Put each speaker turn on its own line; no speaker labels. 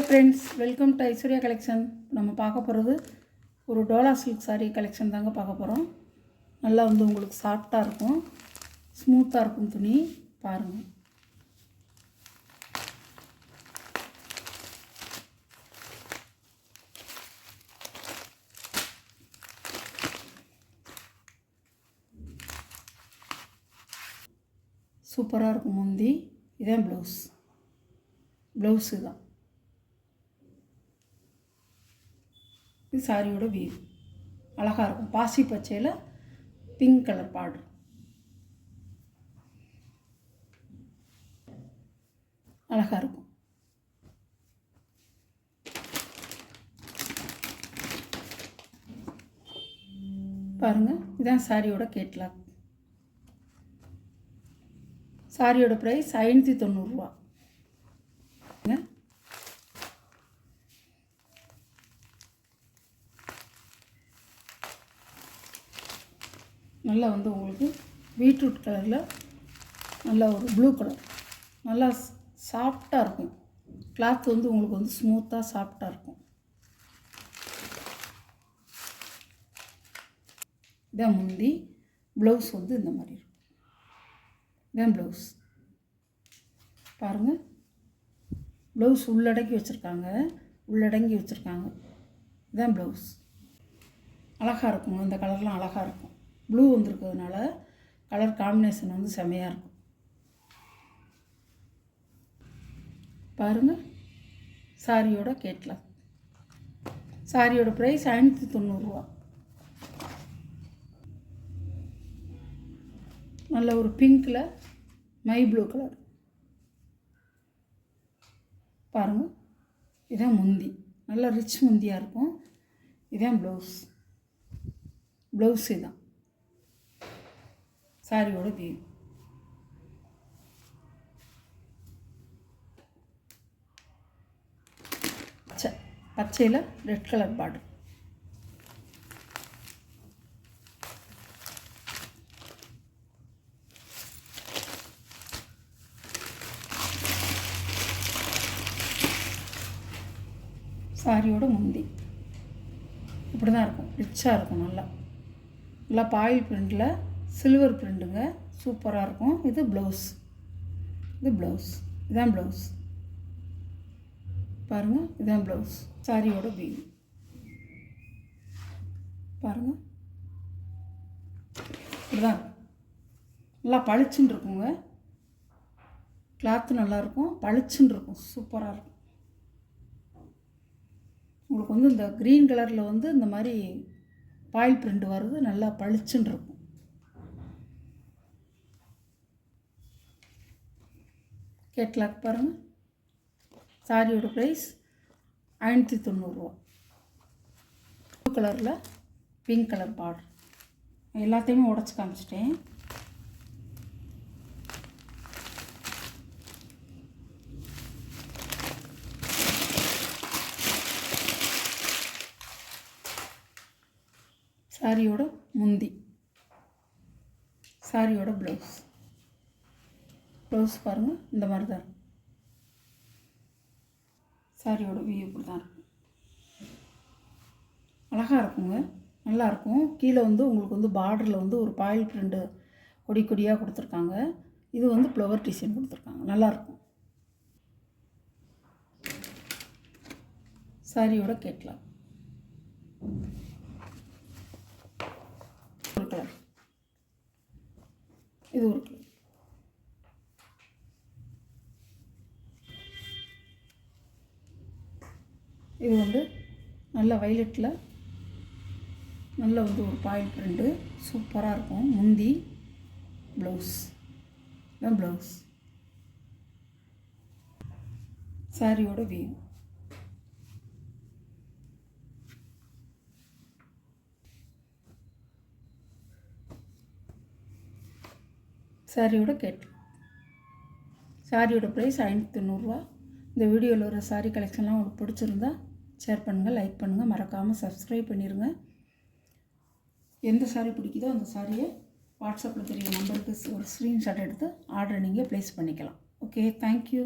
Friends, welcome to Aishwarya collection. நம்ம பார்க்க போகிறது ஒரு டோலா சில்க் சாரீ கலெக்ஷன் தாங்க பார்க்க போகிறோம். நல்லா வந்து உங்களுக்கு சாஃப்டாக இருக்கும், ஸ்மூத்தாக இருக்கும் துணி. பாருங்கள், சூப்பராக இருக்கும் முந்தி. இதான் ப்ளவுஸு தான். இது சாரியோட வியூ அழகாக இருக்கும். பாசி பச்சையில் பிங்க் கலர் பார்டர், அழகாக இருக்கும். பாருங்கள், இதுதான் சாரியோட கேட்லாக். சாரியோட ப்ரைஸ் 590 ரூபா. நல்லா வந்து உங்களுக்கு பீட்ரூட் கலரில் நல்லா ஒரு ப்ளூ கலர், நல்லா சாஃப்டாக இருக்கும். கிளாத் வந்து உங்களுக்கு வந்து ஸ்மூத்தாக சாஃப்டாக இருக்கும். இதான் முந்தி. ப்ளவுஸ் வந்து இந்த மாதிரி இருக்கும். இதான் ப்ளவுஸ். பாருங்கள், ப்ளவுஸ் உள்ளடங்கி வச்சுருக்காங்க. இதான் ப்ளவுஸ். அழகாக இருக்குங்க. இந்த கலர்லாம் அழகாக இருக்கும். ப்ளூ வந்துருக்கிறதுனால கலர் காம்பினேஷன் வந்து செமையாக இருக்கும். பாருங்கள், சாரியோட கேட்லாக். சாரியோட ப்ரைஸ் 590 ரூபா. நல்ல ஒரு பிங்க்கில் மை ப்ளூ கலர். பாருங்கள், இதான் முந்தி. நல்லா ரிச் முந்தியாக இருக்கும். இதான் ப்ளவுஸ் இதான் சாரியோட வியூ. பச்சையில் ரெட் கலர் பார்டர். சாரியோட முந்தி இப்படி தான் இருக்கும். ரிச்சாக இருக்கும். நல்லா பாயில் பிரிண்டில் சில்வர் பிரிண்டுங்க. சூப்பராக இருக்கும். இது ப்ளவுஸ். இதான் ப்ளவுஸ். பாருங்கள், இதான் ப்ளவுஸ். சாரியோட வியூ பாருங்கள். இப்படிதான் நல்லா பளிச்சுன்னு இருக்குங்க. கிளாத்து நல்லாயிருக்கும், பளிச்சுன்னு இருக்கும், சூப்பராக இருக்கும். உங்களுக்கு வந்து இந்த க்ரீன் கலரில் வந்து இந்த மாதிரி பாயில் பிரிண்ட் வருது. நல்லா பளிச்சுன்னு இருக்கும். கேட்லாக் பாருங்கள். சாரியோட ப்ரைஸ் 590 ரூபா. ப்ளூ கலரில் பிங்க் கலர் பார்டர். எல்லாத்தையுமே உடச்சி காமிச்சிட்டேன். சாரியோட முந்தி. சாரியோட ப்ளவுஸ் பாருங்கள், இந்த மாதிரி தான் இருக்கும். சாரியோட வியூ இப்படி தான் இருக்கும். அழகாக இருக்குங்க, நல்லாயிருக்கும். கீழே வந்து உங்களுக்கு வந்து பார்டரில் வந்து ஒரு பாயில் பிரிண்டு கொடியாக கொடுத்துருக்காங்க. இது வந்து ஃப்ளவர் டிசைன் கொடுத்துருக்காங்க. நல்லாயிருக்கும். சாரியோட கேட்லாக். ஒரு கலர், இது ஒரு கலர். இது வந்து நல்ல வைலட்டில் நல்ல வந்து ஒரு பாயில் பிரிண்டு சூப்பராக இருக்கும். முந்தி ப்ளவுஸ். தான் ப்ளவுஸ். சாரியோட வியூ. சாரியோட சாரியோட ப்ரைஸ் 590 ரூபா. இந்த வீடியோவில் ஒரு சாரீ கலெக்ஷன்லாம் உங்களுக்கு பிடிச்சிருந்தா ஷேர் பண்ணுங்கள், லைக் பண்ணுங்கள், மறக்காமல் சப்ஸ்கிரைப் பண்ணிடுங்க. எந்த சாரீ பிடிக்குதோ அந்த சாரியை வாட்ஸ்அப்பில் தெரிய நம்பருக்கு ஒரு ஸ்க்ரீன்ஷாட் எடுத்து ஆர்டர் நீங்கள் ப்ளேஸ் பண்ணிக்கலாம். Okay, thank you.